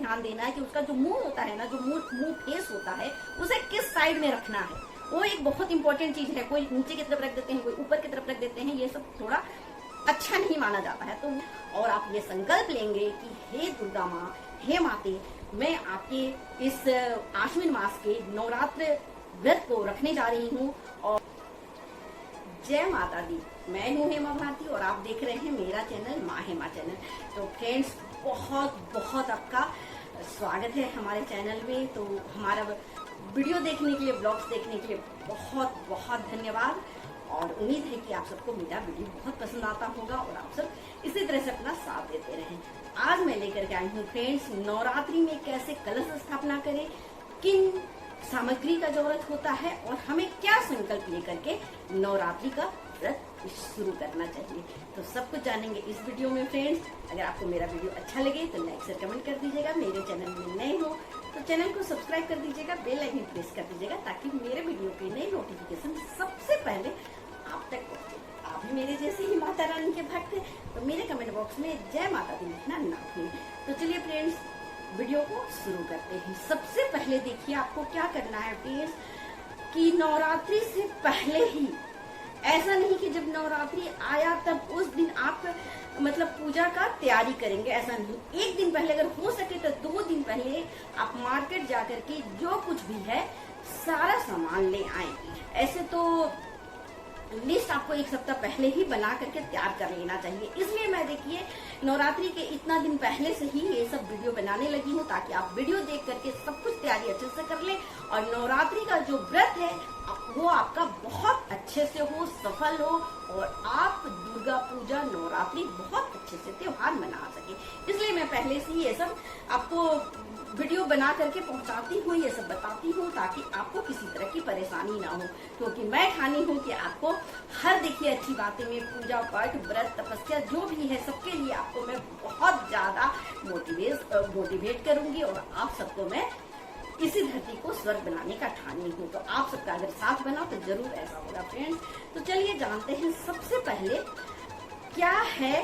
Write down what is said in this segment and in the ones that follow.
ध्यान देना है कि उसका जो मुंह होता है ना, जो मुंह फेस होता है, उसे किस साइड में रखना है। वो एक बहुत इंपॉर्टेंट चीज है। कोई नीचे की तरफ रख देते हैं, कोई ऊपर की तरफ रख देते हैं, ये सब थोड़ा अच्छा नहीं माना जाता है। तो और आप ये संकल्प लेंगे कि हे दुर्गा माँ, हे माते, मैं आपके इस आश्विन मास के नवरात्र व्रत को रखने जा रही हूँ। और जय माता दी, मैं हूँ हेमा भारती और आप देख रहे हैं मेरा चैनल माँ हेमा चैनल। तो फ्रेंड्स, बहुत बहुत आपका स्वागत है हमारे चैनल में। तो हमारा वीडियो देखने के लिए, ब्लॉग्स देखने के लिए बहुत बहुत धन्यवाद। और उम्मीद है कि आप सबको मेरा वीडियो बहुत पसंद आता होगा और आप सब इसी तरह से अपना साथ देते रहें। आज मैं लेकर के आई हूँ फ्रेंड्स, नवरात्रि में कैसे कलश स्थापना करें, किन सामग्री का जरूरत होता है और हमें क्या संकल्प लेकर के नवरात्रि का व्रत शुरू करना चाहिए। तो सब कुछ जानेंगे इस वीडियो में फ्रेंड्स। अगर आपको मेरा वीडियो अच्छा लगे तो लाइक शेयर कमेंट कर दीजिएगा। मेरे चैनल में नए हो तो चैनल को सब्सक्राइब कर दीजिएगा, बेल आइकन प्रेस कर दीजिएगा ताकि मेरे वीडियो की नई नोटिफिकेशन सबसे पहले आप तक पहुंचे। आप भी मेरे जैसे ही माता रानी के भक्त हैं तो मेरे कमेंट बॉक्स में जय माता दी लिखना ना भूलें। तो चलिए फ्रेंड्स, वीडियो को शुरू करते हैं। सबसे पहले देखिए आपको क्या करना है फ्रेंड्स, कि नवरात्रि से पहले ही, ऐसा नहीं कि जब नवरात्रि आया तब उस दिन आप मतलब पूजा का तैयारी करेंगे, ऐसा नहीं। एक दिन पहले, अगर हो सके तो 2 दिन पहले आप मार्केट जाकर के जो कुछ भी है सारा सामान ले आए। ऐसे तो लिस्ट आपको 1 सप्ताह पहले ही बना करके तैयार कर लेना चाहिए। इसलिए मैं देखिए नवरात्रि के इतना दिन पहले से ही ये सब वीडियो बनाने लगी हूँ ताकि आप वीडियो देख करके सब कुछ तैयारी अच्छे से कर लें और नवरात्रि का जो व्रत है वो आपका बहुत अच्छे से हो, सफल हो और आप दुर्गा पूजा नवरात्रि बहुत अच्छे से त्योहार मना सके। इसलिए मैं पहले से ही ये सब आपको वीडियो बना करके पहुंचाती हूँ, ये सब बताती हूँ ताकि आपको किसी तरह की परेशानी ना हो। क्योंकि मैं ठानी हूँ कि आपको हर देखिए अच्छी बातें में, पूजा पाठ, व्रत, तपस्या जो भी है सबके लिए आपको मैं बहुत ज्यादा मोटिवेट करूंगी और आप सबको मैं इसी धरती को स्वर्ग बनाने का ठानी हूँ। तो आप सबका अगर साथ बना तो जरूर ऐसा होगा फ्रेंड्स। तो चलिए जानते हैं सबसे पहले क्या है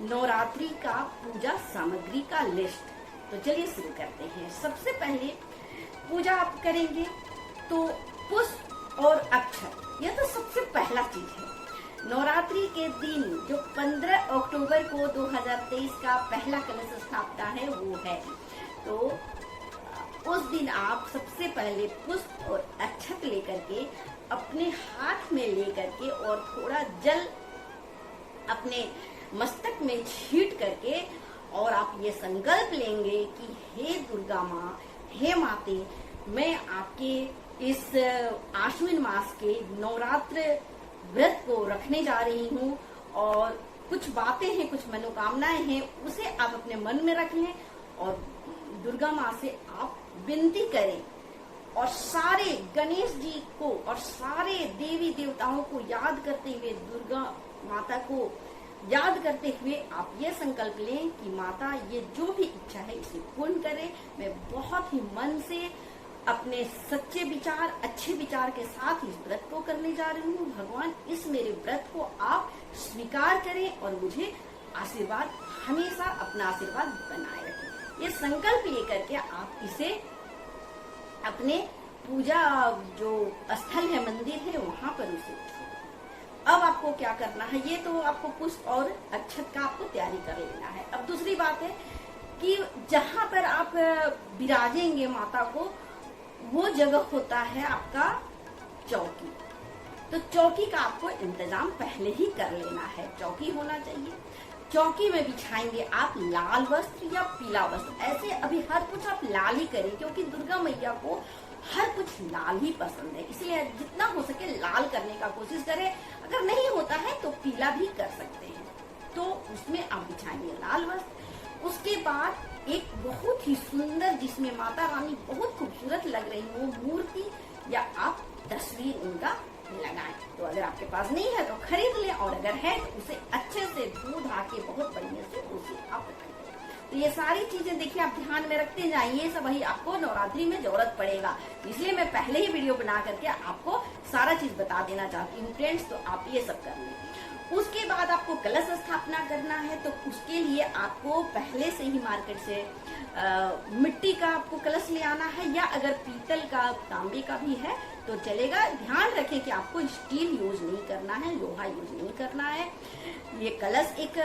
नवरात्रि का पूजा सामग्री का लिस्ट। तो चलिए शुरू करते हैं। सबसे पहले पूजा आप करेंगे तो पुष्प और अक्षत, यह तो सबसे पहला चीज है। नवरात्रि के दिन जो 15 अक्टूबर को 2023 का पहला कलश स्थापना है वो है। तो उस दिन आप सबसे पहले पुष्प और अक्षत लेकर के अपने हाथ में लेकर के और थोड़ा जल अपने मस्तक में छींट करके और आप ये संकल्प लेंगे कि हे दुर्गा माँ, हे माते, मैं आपके इस आश्विन मास के नवरात्र व्रत को रखने जा रही हूँ और कुछ बातें हैं, कुछ मनोकामनाएं हैं, उसे आप अपने मन में रख लें और दुर्गा माँ से आप विनती करें और सारे गणेश जी को और सारे देवी देवताओं को याद करते हुए, दुर्गा माता को याद करते हुए आप ये संकल्प लें कि माता ये जो भी इच्छा है इसे पूर्ण करें। मैं बहुत ही मन से अपने सच्चे विचार, अच्छे विचार के साथ इस व्रत को करने जा रही हूँ। भगवान इस मेरे व्रत को आप स्वीकार करें और मुझे आशीर्वाद, हमेशा अपना आशीर्वाद बनाए रखें। ये संकल्प लेकर के आप इसे अपने पूजा जो स्थल है, मंदिर है, वहां पर उसे अब आपको क्या करना है, ये तो आपको पुष्प और अक्षत का आपको तैयारी कर लेना है। अब दूसरी बात है कि जहां पर आप विराजेंगे माता को, वो जगह होता है आपका चौकी। तो चौकी का आपको इंतजाम पहले ही कर लेना है। चौकी होना चाहिए। चौकी में बिछाएंगे आप लाल वस्त्र या पीला वस्त्र। ऐसे अभी हर कुछ आप लाल ही करें क्योंकि दुर्गा मैया को हर कुछ लाल ही पसंद है, इसलिए जितना हो सके लाल करने का कोशिश करें। अगर नहीं होता है तो पीला भी कर सकते हैं। तो उसमें आप बिछाएंगे लाल वस्त्र। उसके बाद एक बहुत ही सुंदर, जिसमें माता रानी बहुत खूबसूरत लग रही हो, मूर्ति या आप तस्वीर उनका लगाएं। तो अगर आपके पास नहीं है तो खरीद लें और अगर है तो उसे अच्छे से धो धा के बहुत बढ़िया से उसे आप रखें। तो ये सारी चीजें देखिए आप ध्यान में रखते जाइए, सब वही आपको नवरात्रि में जरूरत पड़ेगा। इसलिए मैं पहले ही वीडियो बना करके आपको सारा चीज बता देना चाहती हूँ फ्रेंड्स। तो आप ये सब कर लें। उसके बाद आपको कलश स्थापना करना है, तो उसके लिए आपको पहले से ही मार्केट से मिट्टी का आपको कलश ले आना है, या अगर पीतल का, तांबे का भी है तो चलेगा। ध्यान रखें कि आपको स्टील यूज नहीं करना है, लोहा यूज नहीं करना है। ये कलश एक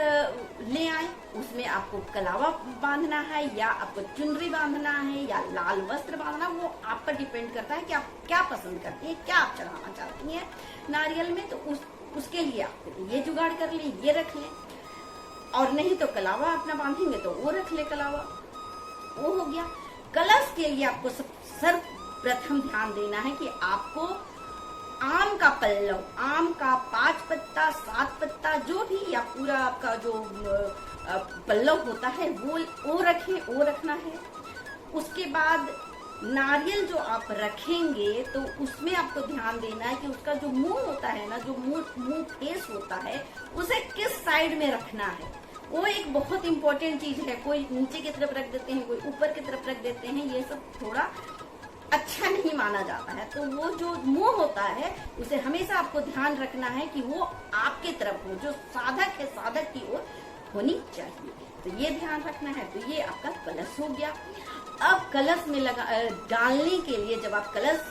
ले आए, उसमें आपको कलावा बांधना है, या आपको चुनरी बांधना है, या लाल वस्त्र बांधना, वो आप पर डिपेंड करता है कि आप क्या पसंद करती हैं, क्या आप चढ़ाना चाहती हैं नारियल में। तो उसके लिए आप ये जुगाड़ कर लें, ये रख लें, और नहीं तो कलावा अपना बांधेंगे तो वो रख ले कलावा, वो हो गया। कलश के लिए आपको सर्वप्रथम ध्यान देना है कि आपको आम का पल्लव, आम का 5 पत्ता 7 पत्ता जो भी, या पूरा आपका जो पल्लव होता है वो रखें, वो रखना है। उसके बाद नारियल जो आप रखेंगे तो उसमें आपको ध्यान देना है कि उसका जो मुंह होता है ना, जो मुंह फेस होता है, उसे किस साइड में रखना है, वो एक बहुत इंपॉर्टेंट चीज है। कोई नीचे की तरफ रख देते हैं, कोई ऊपर की तरफ रख देते हैं, ये सब थोड़ा अच्छा नहीं माना जाता है। तो वो जो मुंह होता है उसे हमेशा आपको ध्यान रखना है कि वो आपके तरफ हो, जो साधक है साधक की ओर होनी चाहिए। तो ये ध्यान रखना है। तो ये आपका कलश हो गया। अब कलश में डालने के लिए जब आप कलश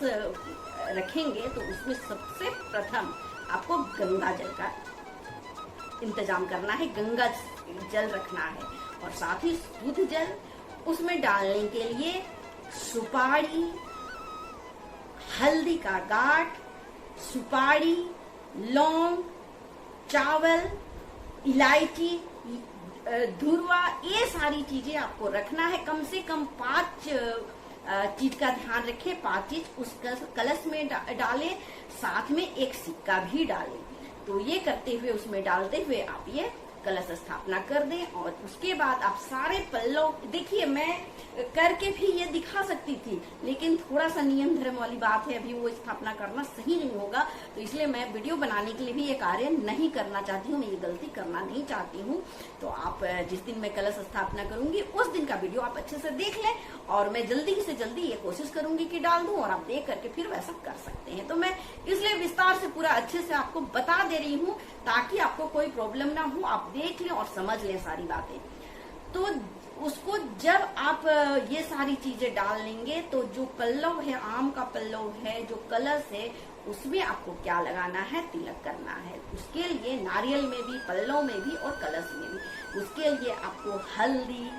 रखेंगे तो उसमें सबसे प्रथम आपको गंगा जल का इंतजाम करना है, गंगा जल रखना है, और साथ ही शुद्ध जल। उसमें डालने के लिए सुपारी, हल्दी का गांठ, सुपारी, लौंग, चावल, इलायची, धुरवा, ये सारी चीजें आपको रखना है। कम से कम 5 चीज का ध्यान रखें, 5 चीज उस कलश में डालें, साथ में एक सिक्का भी डालें। तो ये करते हुए, उसमें डालते हुए आप ये कलश स्थापना कर दें। और उसके बाद आप सारे पल्लव, देखिए मैं करके भी ये दिखा सकती थी, लेकिन थोड़ा सा नियम धर्म वाली बात है, अभी वो स्थापना करना सही नहीं होगा, तो इसलिए मैं वीडियो बनाने के लिए भी ये कार्य नहीं करना चाहती हूँ, मैं ये गलती करना नहीं चाहती हूँ। तो आप जिस दिन मैं कलश स्थापना करूंगी उस दिन का वीडियो आप अच्छे से देख लें, और मैं जल्दी से जल्दी ये कोशिश करूंगी कि डाल दूं, और आप देख करके फिर वैसा कर सकते हैं। तो मैं इसलिए विस्तार से पूरा अच्छे से आपको बता दे रही हूँ ताकि आपको कोई प्रॉब्लम ना हो, आप देख लें और समझ लें सारी बातें। तो उसको जब आप ये सारी चीजें डाल लेंगे तो जो पल्लव है, आम का पल्लव है, जो कलश है, उसमें आपको क्या लगाना है, तिलक करना है। उसके लिए नारियल में भी, पल्लव में भी और कलश में भी, उसके लिए आपको हल्दी,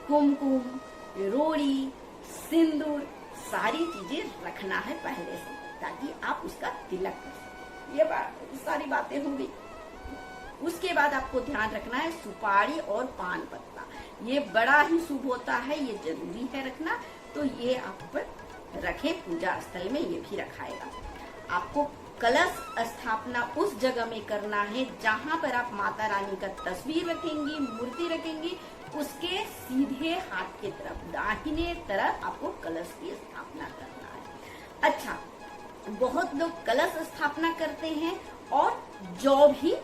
कुमकुम, रोड़ी, सिंदूर, सारी चीजें रखना है पहले से, ताकि आप उसका तिलक कर सकें। ये सारी बातें होंगी। उसके बाद आपको ध्यान रखना है सुपारी और पान पत्ता, ये बड़ा ही शुभ होता है, ये जरूरी है रखना। तो ये आप रखें पूजा स्थल में, ये भी रखाएगा। आपको कलश स्थापना उस जगह में करना है जहां पर आप माता रानी का तस्वीर रखेंगी, मूर्ति रखेंगी, उसके सीधे हाथ की तरफ, दाहिने तरफ आपको कलश की स्थापना करना है। अच्छा, बहुत लोग कलश स्थापना करते हैं और जौ भी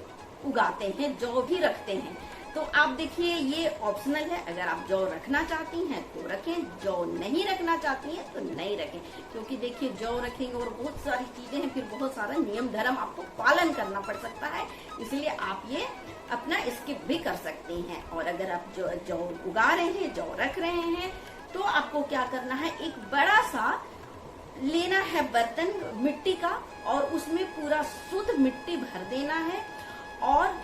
उगाते हैं, जौ भी रखते हैं। तो आप देखिए ये ऑप्शनल है, अगर आप जौ रखना चाहती हैं तो रखें, जौ नहीं रखना चाहती हैं तो नहीं रखें, क्योंकि देखिए जौ रखेंगे और बहुत सारी चीजें हैं, फिर बहुत सारा नियम धर्म आपको पालन करना पड़ सकता है, इसलिए आप ये अपना स्किप भी कर सकते हैं। और अगर आप जौ उगा रहे हैं, जौ रख रहे हैं, तो आपको क्या करना है, एक बड़ा सा लेना है बर्तन मिट्टी का, और उसमें पूरा शुद्ध मिट्टी भर देना है। और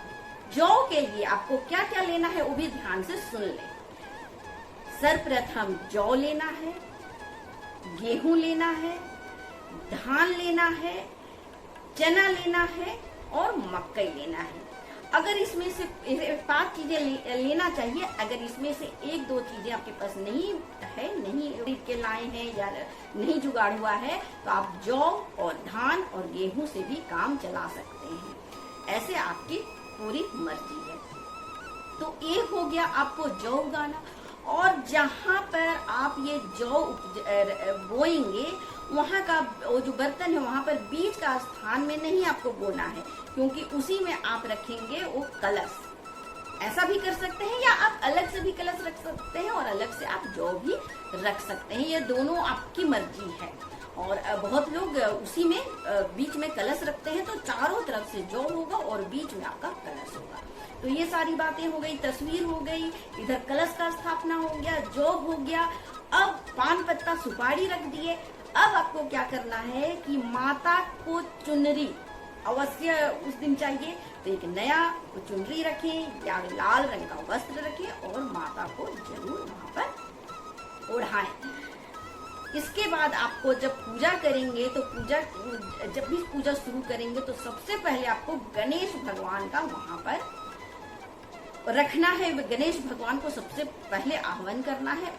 जौ के लिए आपको क्या क्या लेना है वो भी ध्यान से सुन लें। सर्वप्रथम जौ लेना है, गेहूं लेना है, धान लेना है, चना लेना है और मकई लेना है। अगर इसमें से 5 चीजें लेना चाहिए, अगर इसमें से 1-2 चीजें आपके पास नहीं है, नहीं खरीद के लाए हैं या नहीं जुगाड़ हुआ है, तो आप जौ और धान और गेहूं से भी काम चला सकते हैं, ऐसे आपकी पूरी मर्जी है। तो ये हो गया आपको जौ उगाना। और जहां पर आप ये जौ बोएंगे, वहां का वो जो बर्तन है, वहां पर बीज का स्थान में नहीं आपको बोना है, क्योंकि उसी में आप रखेंगे वो कलश। ऐसा भी कर सकते हैं, या आप अलग से भी कलश रख सकते हैं और अलग से आप जौ भी रख सकते हैं, ये दोनों आपकी मर्जी है। और बहुत लोग उसी में बीच में कलश रखते हैं, तो चारों तरफ से जौ होगा और बीच में आपका कलश होगा। तो ये सारी बातें हो गई, तस्वीर हो गई, इधर कलश का स्थापना हो गया, जौ हो गया। अब पान पत्ता सुपारी रख दिए। अब आपको क्या करना है कि माता को चुनरी अवश्य उस दिन चाहिए, तो एक नया चुनरी रखें या लाल रंग का वस्त्र रखें और माता को जरूर वहां पर ओढ़ाएं। इसके बाद आपको जब पूजा करेंगे तो जब भी पूजा शुरू करेंगे तो सबसे पहले आपको गणेश भगवान का वहां पर रखना है। गणेश भगवान को सबसे पहले आह्वान करना है,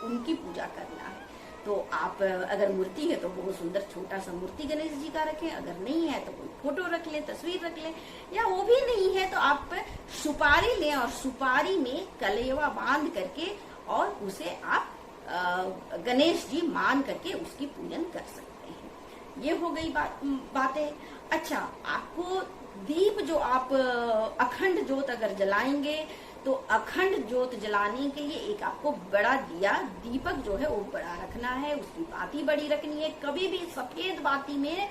उनकी पूजा करना है। तो आप अगर मूर्ति है तो बहुत सुंदर छोटा सा मूर्ति गणेश जी का रखें, अगर नहीं है तो कोई फोटो रख लें, तस्वीर रख लें, या वो भी नहीं है तो आप सुपारी लें और सुपारी में कलेवा बांध करके और उसे आप गणेश जी मान करके उसकी पूजन कर सकते हैं। ये हो गई बातें। अच्छा, आपको दीप जो आप अखंड ज्योत अगर जलाएंगे तो अखंड ज्योत जलाने के लिए एक आपको बड़ा दिया दीपक जो है वो बड़ा रखना है, उसकी बाती बड़ी रखनी है। कभी भी सफेद बाती में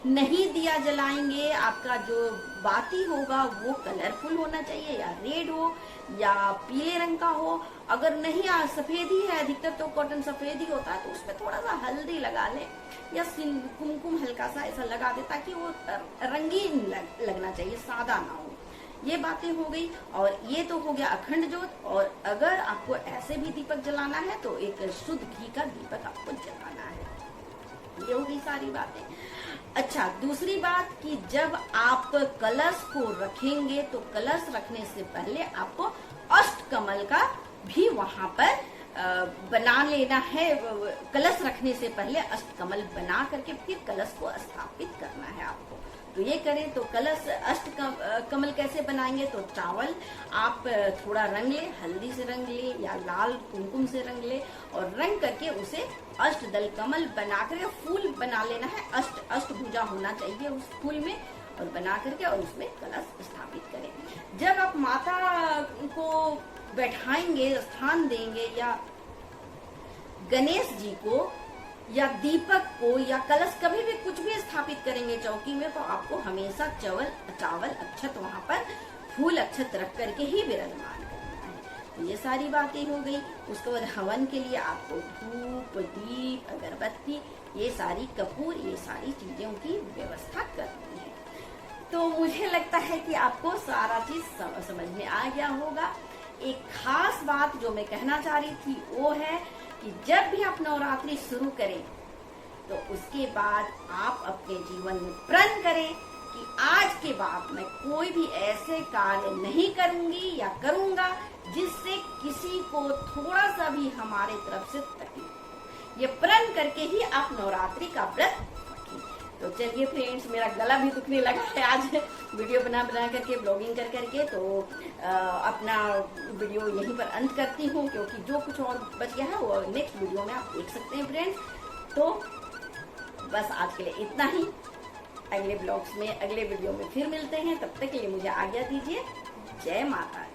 नहीं दिया जलाएंगे। आपका जो बाती होगा वो कलरफुल होना चाहिए, या रेड हो या पीले रंग का हो। अगर नहीं सफेद ही है, अधिकतर तो कॉटन सफेद ही होता है, तो उसमें थोड़ा सा हल्दी लगा ले या कुमकुम हल्का सा ऐसा लगा दे ताकि वो रंगीन लगना चाहिए, सादा ना हो। ये बातें हो गई। और ये तो हो गया अखंड ज्योत। और अगर आपको ऐसे भी दीपक जलाना है तो एक शुद्ध घी का दीपक आपको जलाना है। ये हो गई सारी बातें। अच्छा, दूसरी बात कि जब आप कलश को रखेंगे तो कलश रखने से पहले आपको अष्टकमल का भी वहां पर बना लेना है। कलश रखने से पहले अष्टकमल बना करके फिर कलश को स्थापित करना है आपको। तो ये करें तो कलश अष्टकमल कैसे बनाएंगे, तो चावल आप थोड़ा रंग ले, हल्दी से रंग ले या लाल कुमकुम से रंग ले और रंग करके उसे अष्टदल कमल बना करके फूल बना लेना है। अष्टभुजा होना चाहिए उस फूल में, और बना करके और उसमें कलश स्थापित करें। जब आप माता को बैठाएंगे, स्थान देंगे, या गणेश जी को या दीपक को या कलश कभी भी कुछ भी स्थापित करेंगे चौकी में, तो आपको हमेशा चावल अक्षत वहां पर फूल अक्षत रख करके ही विराजमान करना है। तो ये सारी बातें हो गई। उसके बाद हवन के लिए आपको धूप, दीप, अगरबत्ती, ये सारी कपूर, ये सारी चीजों की व्यवस्था करनी है। तो मुझे लगता है कि आपको सारा चीज समझ में आ गया होगा। एक खास बात जो मैं कहना चाह रही थी वो है कि जब भी आप नवरात्रि शुरू करें तो उसके बाद आप अपने जीवन में प्रण करें कि आज के बाद मैं कोई भी ऐसे कार्य नहीं करूंगी या करूंगा जिससे किसी को थोड़ा सा भी हमारे तरफ से तकलीफ हो। ये प्रण करके ही आप नवरात्रि का व्रत रखें। तो चलिए फ्रेंड्स, मेरा गला भी दुखने लगा है आज वीडियो बना करके, ब्लॉगिंग कर करके। तो अपना वीडियो यहीं पर अंत करती हूँ, क्योंकि जो कुछ और बच गया है वो नेक्स्ट वीडियो में आप देख सकते हैं फ्रेंड्स। तो बस आज के लिए इतना ही। अगले ब्लॉग्स में, अगले वीडियो में फिर मिलते हैं। तब तक के लिए मुझे आज्ञा दीजिए। जय माता दी।